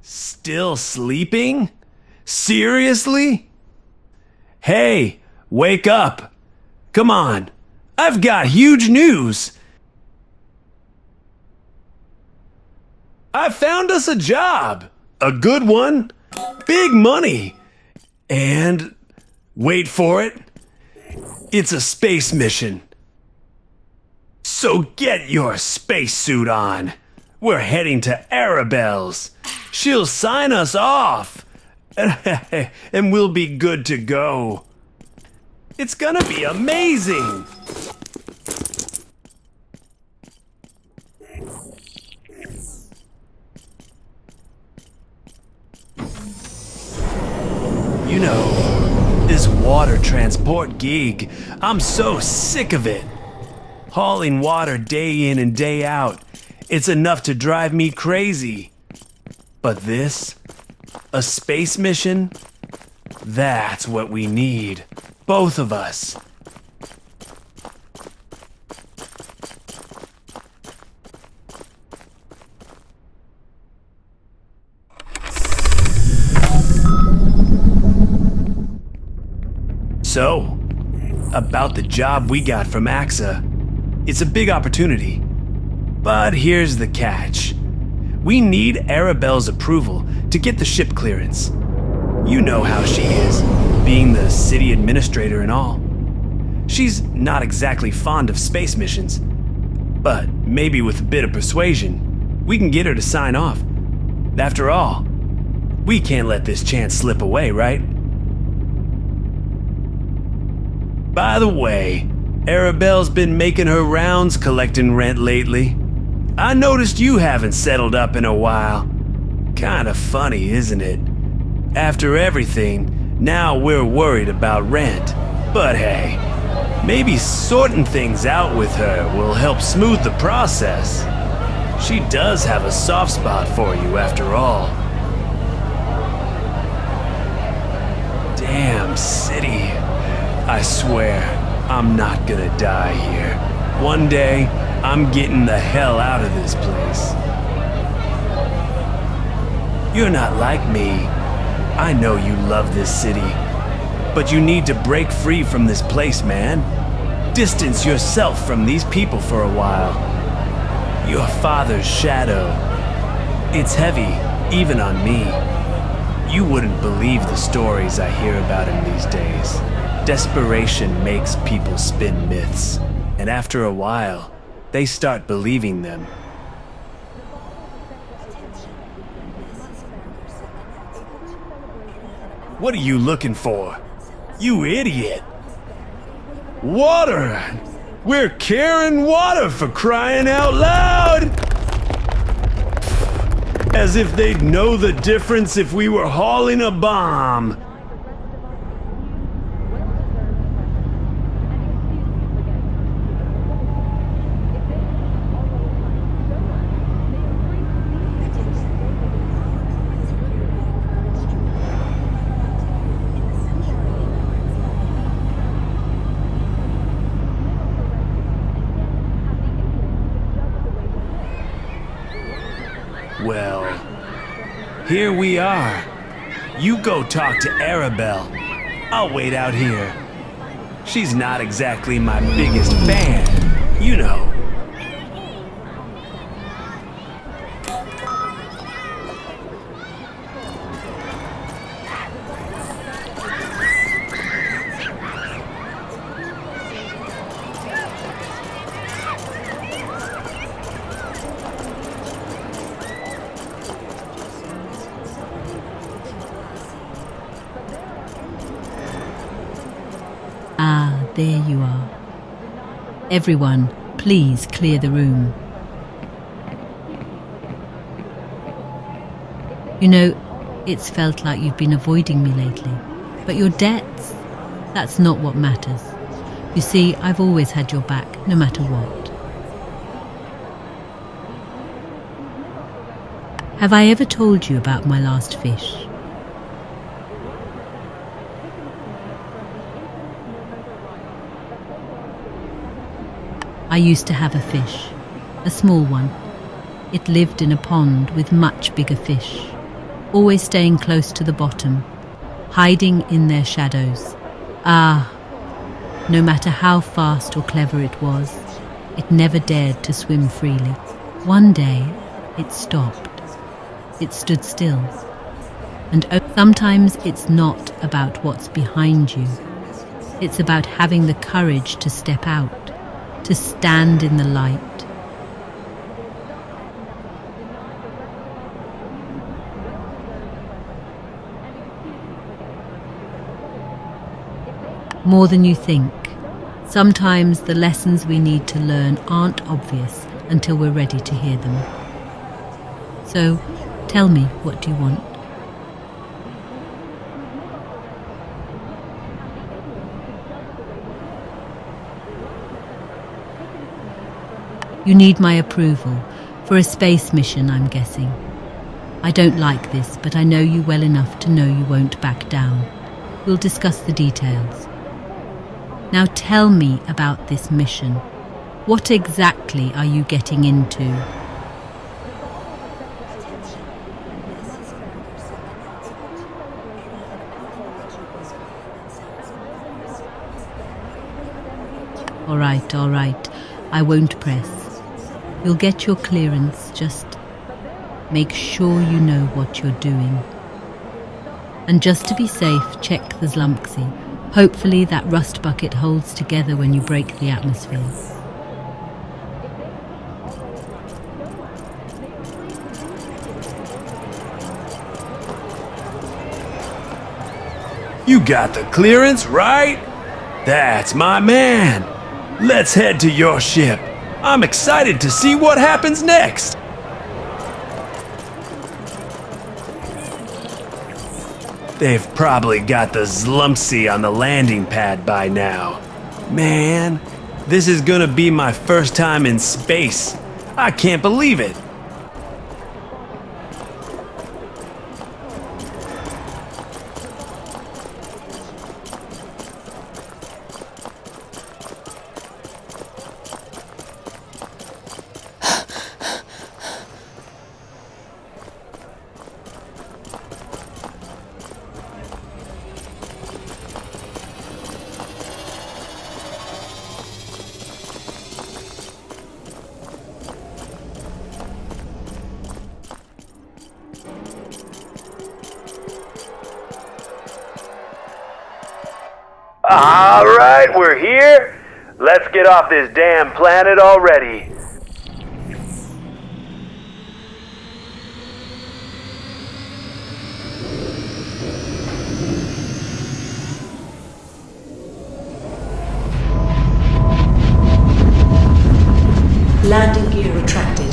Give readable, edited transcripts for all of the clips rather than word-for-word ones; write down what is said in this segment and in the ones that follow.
Still sleeping? Seriously? Hey, wake up. Come on. I've got huge news. I found us a job. A good one. Big money. And, wait for it, it's a space mission. So get your spacesuit on. We're heading to Arabelle's. She'll sign us off. And we'll be good to go. It's gonna be amazing. You know, this water transport gig, I'm so sick of it. Hauling water day in and day out, it's enough to drive me crazy. But this, a space mission, that's what we need, both of us. So, about the job we got from AXA. It's a big opportunity. But here's the catch. We need Arabelle's approval to get the ship clearance. You know how she is, being the city administrator and all. She's not exactly fond of space missions, but maybe with a bit of persuasion, we can get her to sign off. After all, we can't let this chance slip away, right? By the way, Arabelle's been making her rounds collecting rent lately. I noticed you haven't settled up in a while. Kinda funny, isn't it? After everything, now we're worried about rent. But hey, maybe sorting things out with her will help smooth the process. She does have a soft spot for you after all. Damn city. I swear, I'm not gonna die here. One day, I'm getting the hell out of this place. You're not like me. I know you love this city. But you need to break free from this place, man. Distance yourself from these people for a while. Your father's shadow. It's heavy, even on me. You wouldn't believe the stories I hear about him these days. Desperation makes people spin myths, and after a while, they start believing them. What are you looking for? You idiot! Water! We're carrying water, for crying out loud! As if they'd know the difference if we were hauling a bomb. Well, here we are. You go talk to Arabelle. I'll wait out here. She's not exactly my biggest fan, you know. There you are. Everyone, please clear the room. You know, it's felt like you've been avoiding me lately. But your debts, that's not what matters. You see, I've always had your back, no matter what. Have I ever told you about my last fish? I used to have a fish, a small one. It lived in a pond with much bigger fish. always staying close to the bottom, hiding in their shadows. Ah, no matter how fast or clever it was, it never dared to swim freely. One day, it stopped. It stood still. And sometimes it's not about what's behind you. It's about having the courage to step out, to stand in the light. More than you think. Sometimes the lessons we need to learn aren't obvious until we're ready to hear them. So, tell me, what do you want? You need my approval for a space mission, I'm guessing. I don't like this, but I know you well enough to know you won't back down. We'll discuss the details. Now tell me about this mission. What exactly are you getting into? All right. I won't press. You'll get your clearance, just make sure you know what you're doing. And just to be safe, check the Zlumpxy. Hopefully that rust bucket holds together when you break the atmosphere. You got the clearance, right? That's my man. Let's head to your ship. I'm excited to see what happens next. They've probably got the Zlumpxy on the landing pad by now. Man, this is gonna be my first time in space. I can't believe it. All right, we're here. Let's get off this damn planet already. Landing gear retracted.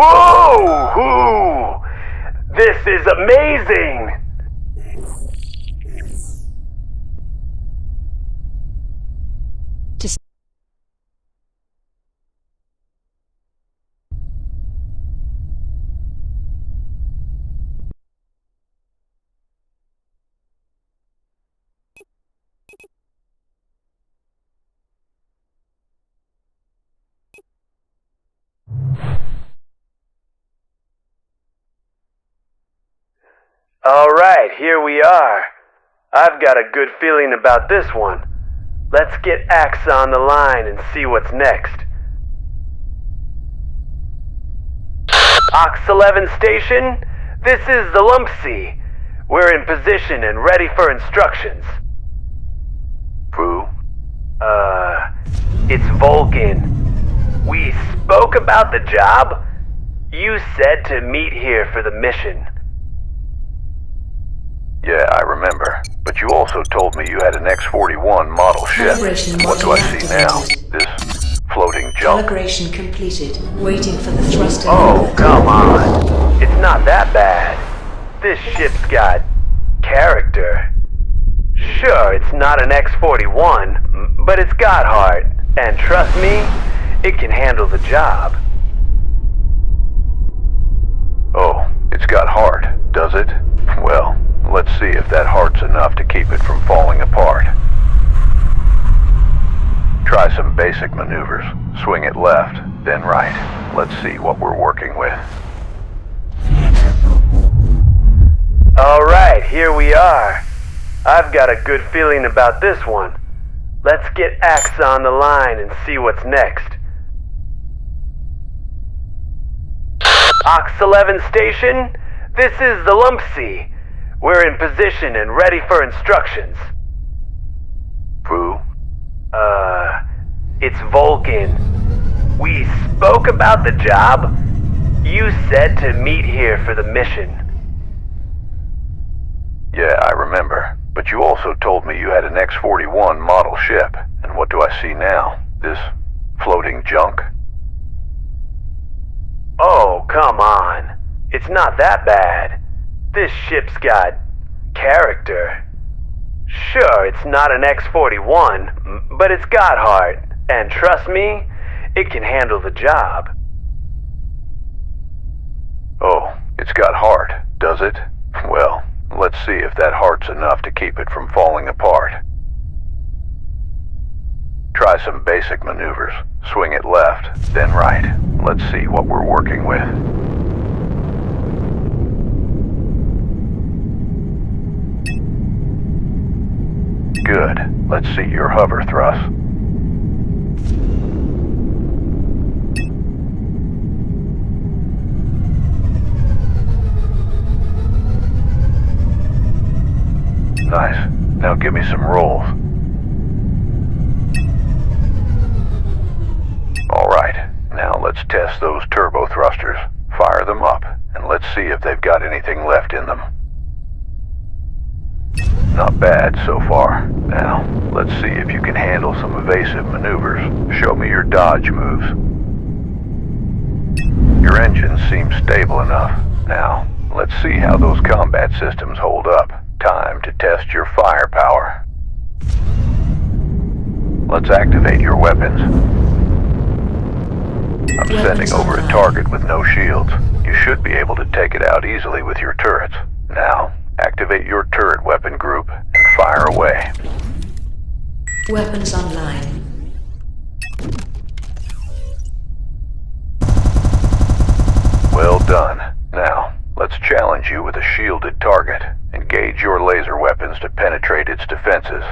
Whoa! This is amazing! Alright, here we are. I've got a good feeling about this one. Let's get Axa on the line and see what's next. Ox 11 Station, this is the Lumpsea. We're in position and ready for instructions. Who? It's Vulcan. We spoke about the job. You said to meet here for the mission. Yeah, I remember. But you also told me you had an X-41 model ship. Calibration What do I module see now? activated. This floating junk? Calibration completed. Waiting for the thruster. Oh, come on. It's not that bad. This ship's got character. Sure, it's not an X-41, but it's got heart. And trust me, it can handle the job. Oh, it's got heart, does it? Well, let's see if that heart's enough to keep it from falling apart. Try some basic maneuvers. Swing it left, then right. Let's see what we're working with. Alright, here we are. I've got a good feeling about this one. Let's get Axa on the line and see what's next. Ox 11 Station, this is the Lumpsea. We're in position and ready for instructions. Who? It's Vulcan. We spoke about the job. You said to meet here for the mission. Yeah, I remember. But you also told me you had an X-41 model ship. And what do I see now? This floating junk? Oh, come on. It's not that bad. This ship's got character. Sure, it's not an X-41, but it's got heart. And trust me, it can handle the job. Oh, it's got heart, does it? Well, let's see if that heart's enough to keep it from falling apart. Try some basic maneuvers. Swing it left, then right. Let's see what we're working with. Good. Let's see your hover thrust. Nice. Now give me some rolls. Alright, now let's test those turbo thrusters. Fire them up, and let's see if they've got anything left in them. Not bad so far. Now, let's see if you can handle some evasive maneuvers. Show me your dodge moves. Your engines seem stable enough. Now, let's see how those combat systems hold up. Time to test your firepower. Let's activate your weapons. I'm sending over a target with no shields. You should be able to take it out easily with your turrets. Now, activate your turret weapon group and fire away. Weapons online. Well done. Now, let's challenge you with a shielded target. Engage your laser weapons to penetrate its defenses.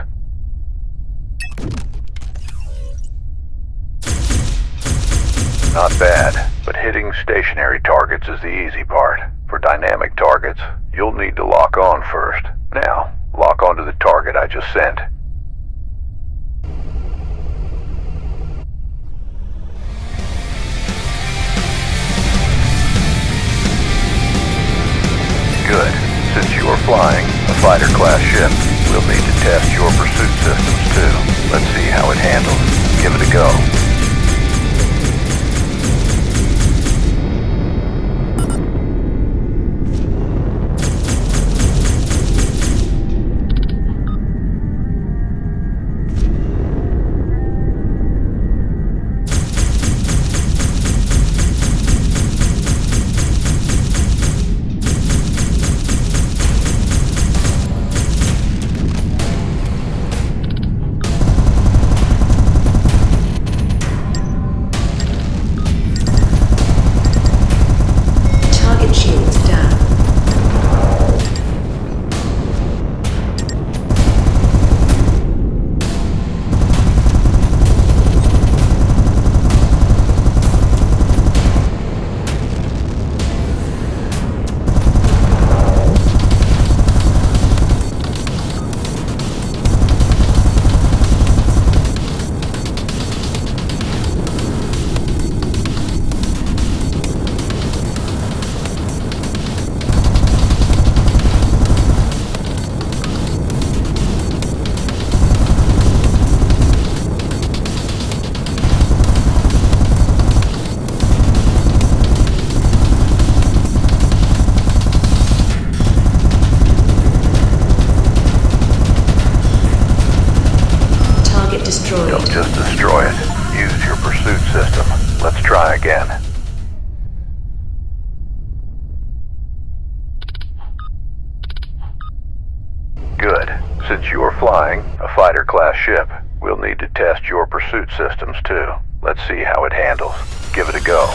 Not bad, but hitting stationary targets is the easy part. For dynamic targets, you'll need to lock on first. Now, lock onto the target I just sent. Good. Since you are flying a fighter-class ship, we'll need to test your pursuit systems too. Let's see how it handles. Give it a go. system. Let's try again. Good. Since you're flying a fighter-class ship, we'll need to test your pursuit systems too. Let's see how it handles. Give it a go.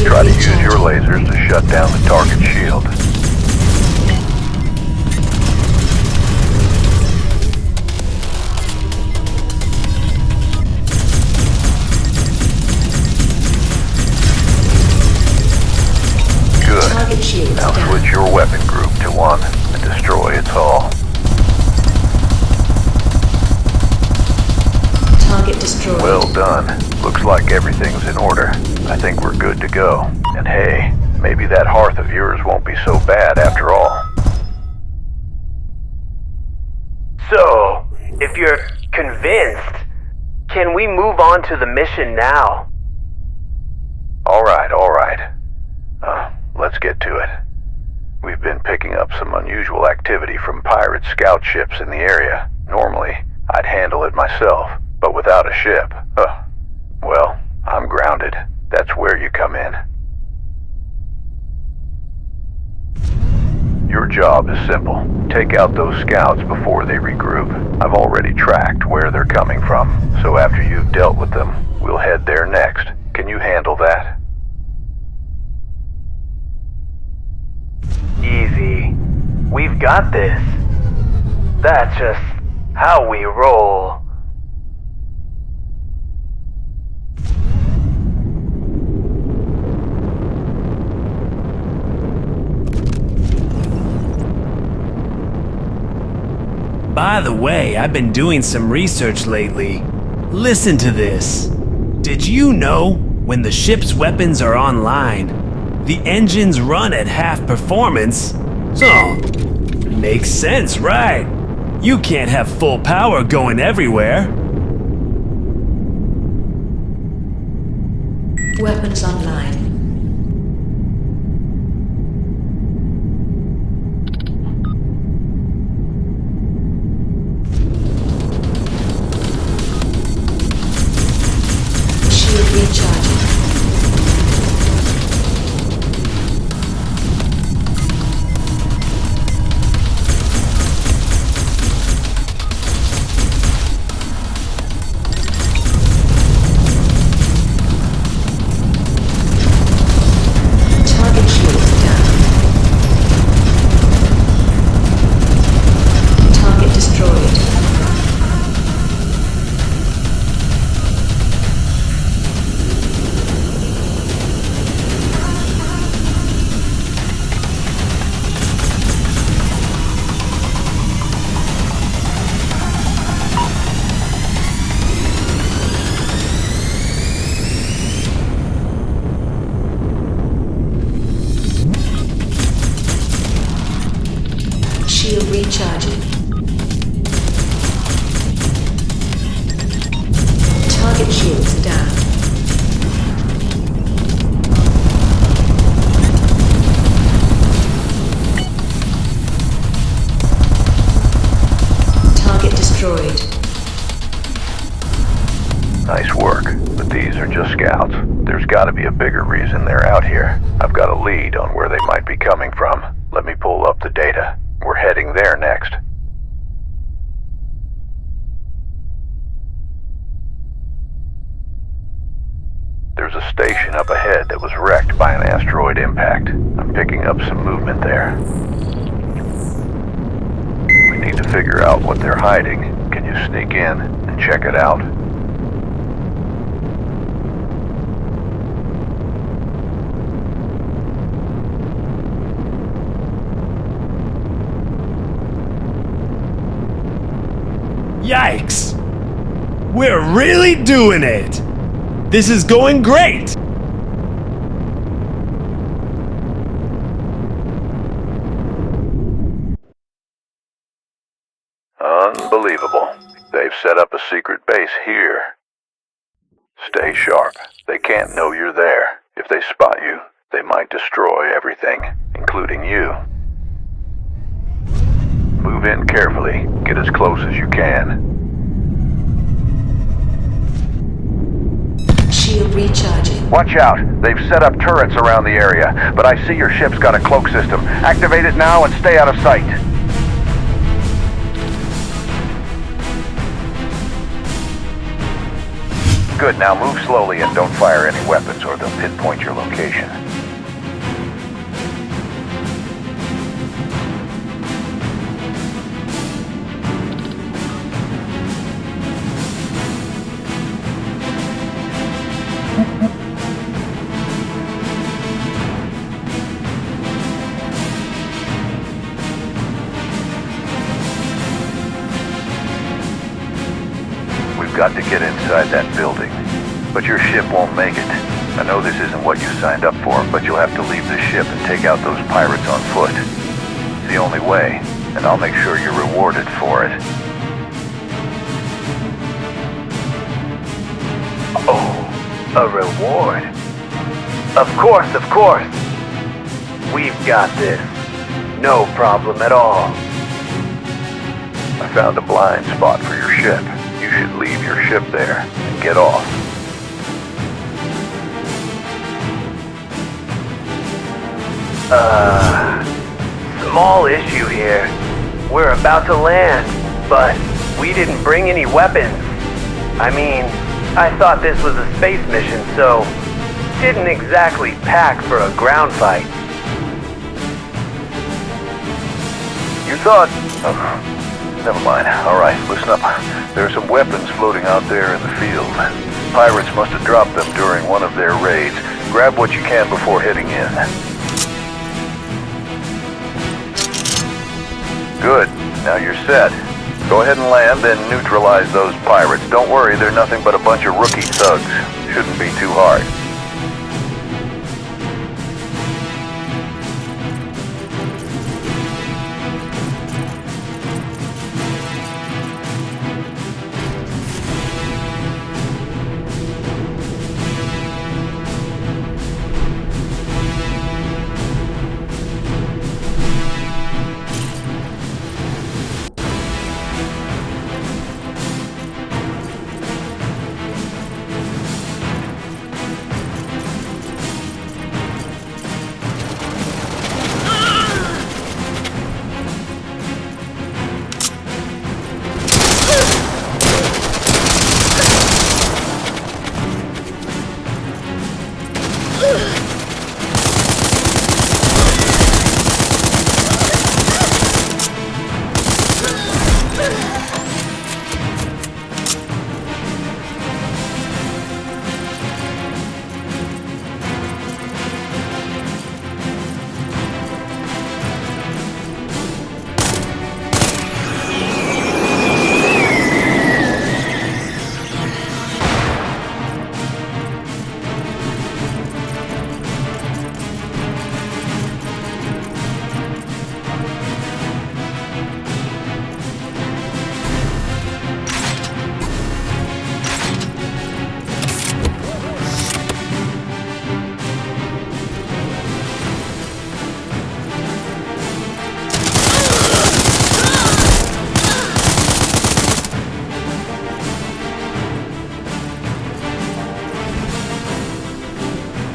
Try to use your lasers to shut down the target shield. Good. Now switch your weapon group to one and destroy its hull. Target destroyed. Well done. Looks like everything's in order. I think we're good to go. And hey, maybe that hearth of yours won't be so bad after all. So, if you're convinced, can we move on to the mission now? All right. Let's get to it. We've been picking up some unusual activity from pirate scout ships in the area. Normally, I'd handle it myself, but without a ship, well, I'm grounded. That's where you come in. Your job is simple. Take out those scouts before they regroup. I've already tracked where they're coming from, so after you've dealt with them, we'll head there next. Can you handle that? Easy. We've got this. That's just how we roll. By the way, I've been doing some research lately. Listen to this. Did you know when the ship's weapons are online, the engines run at half performance? So, makes sense, right? You can't have full power going everywhere. Weapons online. Shield recharging. Target shields down. Target destroyed. Shield recharging. Target shields down. Target destroyed. Nice work, but these are just scouts. There's gotta be a bigger reason they're out here. I've got a lead on where they might be coming from. Let me pull up the data. We're heading there next. There's a station up ahead that was wrecked by an asteroid impact. I'm picking up some movement there. We need to figure out what they're hiding. Can you sneak in and check it out? Yikes! We're really doing it! This is going great! Unbelievable. They've set up a secret base here. Stay sharp. They can't know you're there. If they spot you, they might destroy everything, including you. Move in carefully. Get as close as you can. recharging. Watch out. They've set up turrets around the area, but I see your ship's got a cloak system. Activate it now and stay out of sight. Good, now move slowly and don't fire any weapons or they'll pinpoint your location. Got to get inside that building. But your ship won't make it. I know this isn't what you signed up for, but you'll have to leave the ship and take out those pirates on foot. It's the only way, and I'll make sure you're rewarded for it. Oh, a reward? Of course, of course. We've got this. No problem at all. I found a blind spot for your ship. You should leave your ship there and get off. Small issue here. We're about to land, but we didn't bring any weapons. I mean, I thought this was a space mission, so didn't exactly pack for a ground fight. You thought... Never mind. All right, listen up. There are some weapons floating out there in the field. Pirates must have dropped them during one of their raids. Grab what you can before heading in. Good. Now you're set. Go ahead and land, then neutralize those pirates. Don't worry, they're nothing but a bunch of rookie thugs. Shouldn't be too hard.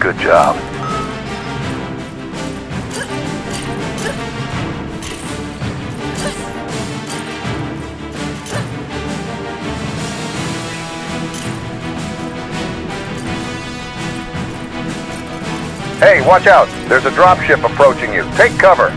Good job. Hey, watch out! There's a dropship approaching you. Take cover!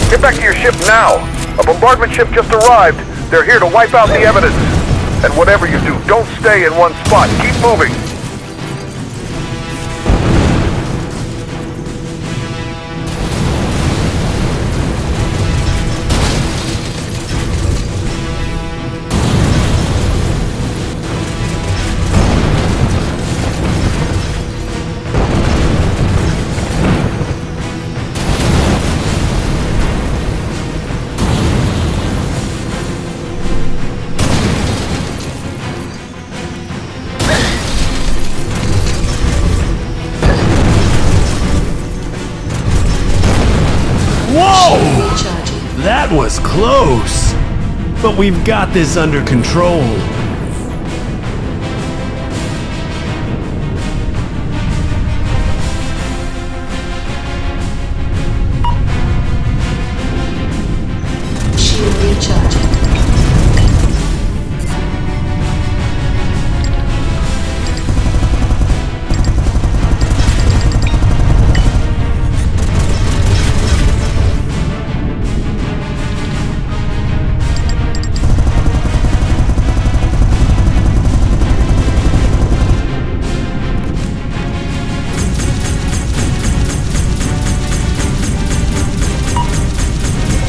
Get back to your ship now! A bombardment ship just arrived. They're here to wipe out the evidence. And whatever you do, don't stay in one spot. Keep moving! was close, but we've got this under control. Shield recharging.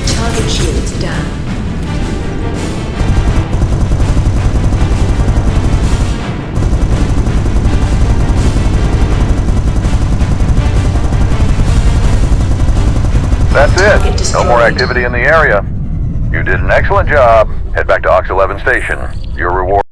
Target shields down. That's Target it. No more destroyed. activity in the area. You did an excellent job. Head back to Ox 11 Station. Your reward.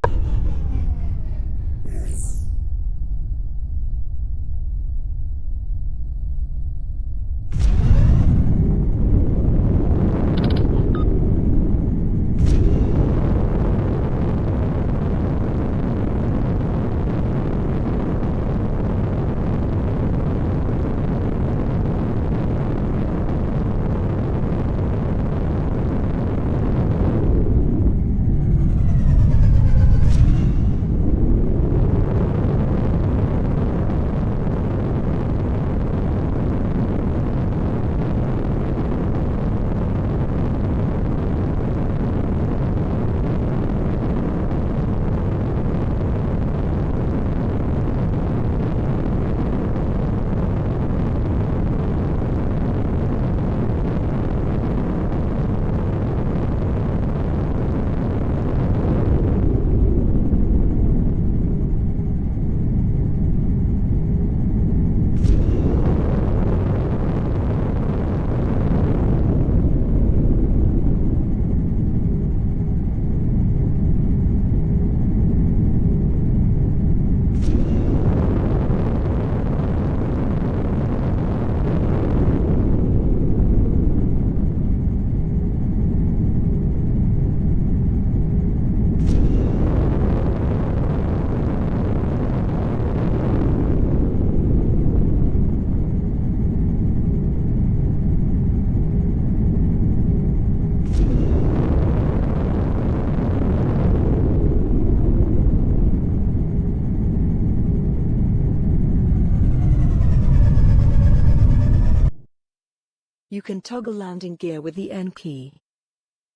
You can toggle landing gear with the N key.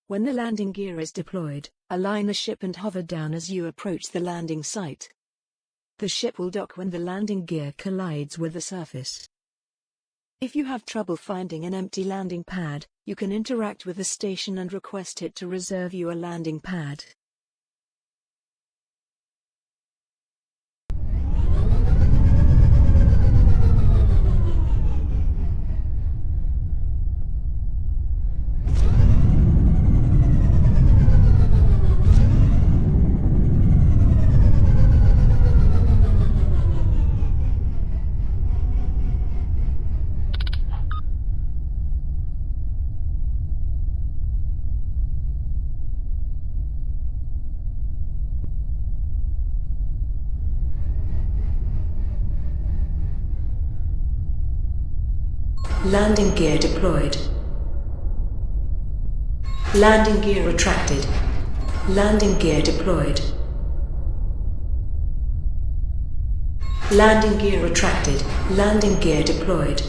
When the landing gear is deployed, align the ship and hover down as you approach the landing site. The ship will dock when the landing gear collides with the surface. If you have trouble finding an empty landing pad, you can interact with the station and request it to reserve you a landing pad. Landing gear deployed. Landing gear retracted. Landing gear deployed. Landing gear retracted. Landing gear deployed.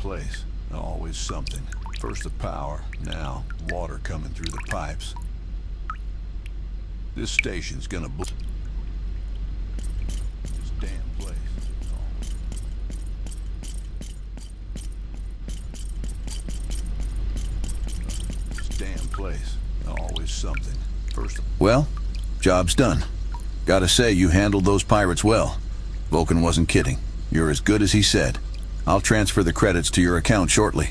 place. Always something. First the power, now water coming through the pipes. This station's gonna blow. This damn place. This damn place. Always something. First. Well, job's done. Gotta say, you handled those pirates well. Vulcan wasn't kidding. You're as good as he said. I'll transfer the credits to your account shortly.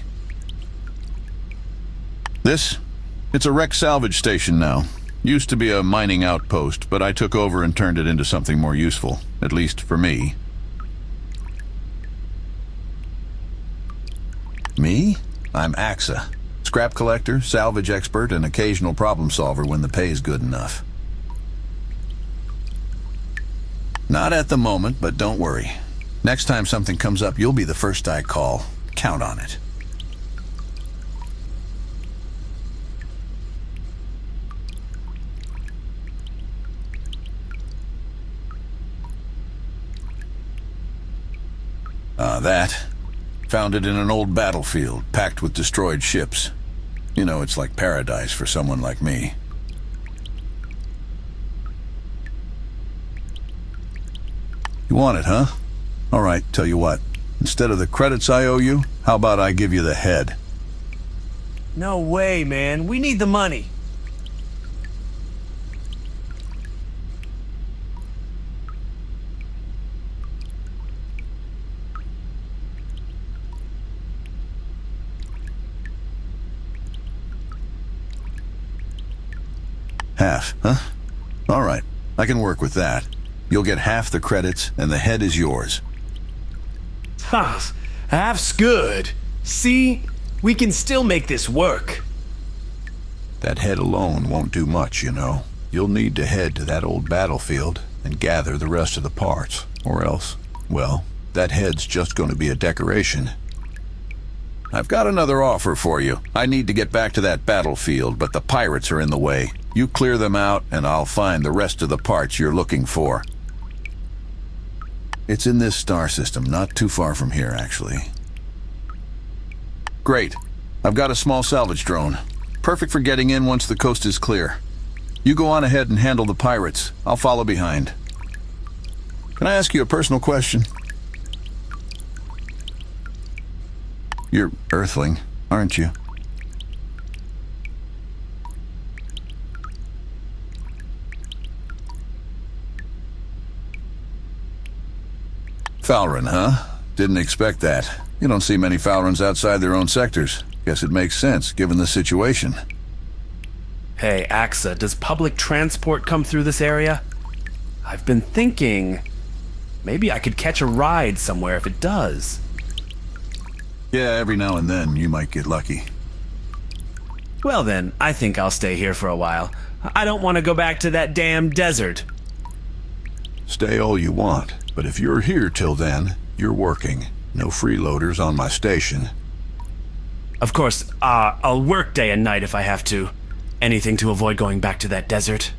It's a wrecked salvage station now. Used to be a mining outpost, but I took over and turned it into something more useful, at least for me. Me? I'm AXA. Scrap collector, salvage expert, and occasional problem solver when the pay's good enough. Not at the moment, but don't worry. Next time something comes up, you'll be the first I call. Count on it. That. Found it in an old battlefield, packed with destroyed ships. You know, it's like paradise for someone like me. You want it, huh? All right, tell you what. Instead of the credits I owe you, how about I give you the head? No way, man. We need the money. Half, huh? All right, I can work with that. You'll get half the credits, and the head is yours. Ha! Half's good. See? We can still make this work. That head alone won't do much, you know. You'll need to head to that old battlefield and gather the rest of the parts. Or else, well, that head's just going to be a decoration. I've got another offer for you. I need to get back to that battlefield, but the pirates are in the way. You clear them out, and I'll find the rest of the parts you're looking for. It's in this star system, not too far from here, actually. Great. I've got a small salvage drone. Perfect for getting in once the coast is clear. You go on ahead and handle the pirates. I'll follow behind. Can I ask you a personal question? You're Earthling, aren't you? Falran, huh? Didn't expect that. You don't see many Falrans outside their own sectors. Guess it makes sense, given the situation. Hey, AXA, does public transport come through this area? I've been thinking maybe I could catch a ride somewhere if it does. Yeah, every now and then you might get lucky. Well then, I think I'll stay here for a while. I don't want to go back to that damn desert. Stay all you want, but if you're here till then, you're working. No freeloaders on my station. Of course, I'll work day and night if I have to. Anything to avoid going back to that desert.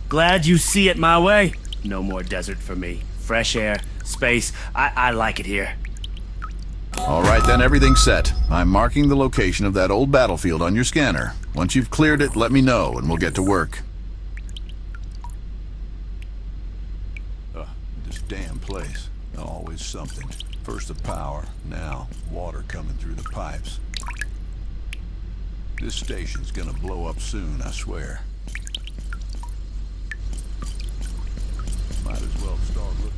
Glad you see it my way. No more desert for me. Fresh air, space, I like it here. All right then, everything's set. I'm marking the location of that old battlefield on your scanner. Once you've cleared it, let me know and we'll get to work. This damn place. Always something. First the power, now water coming through the pipes. This station's gonna blow up soon, I swear. Might as well start looking.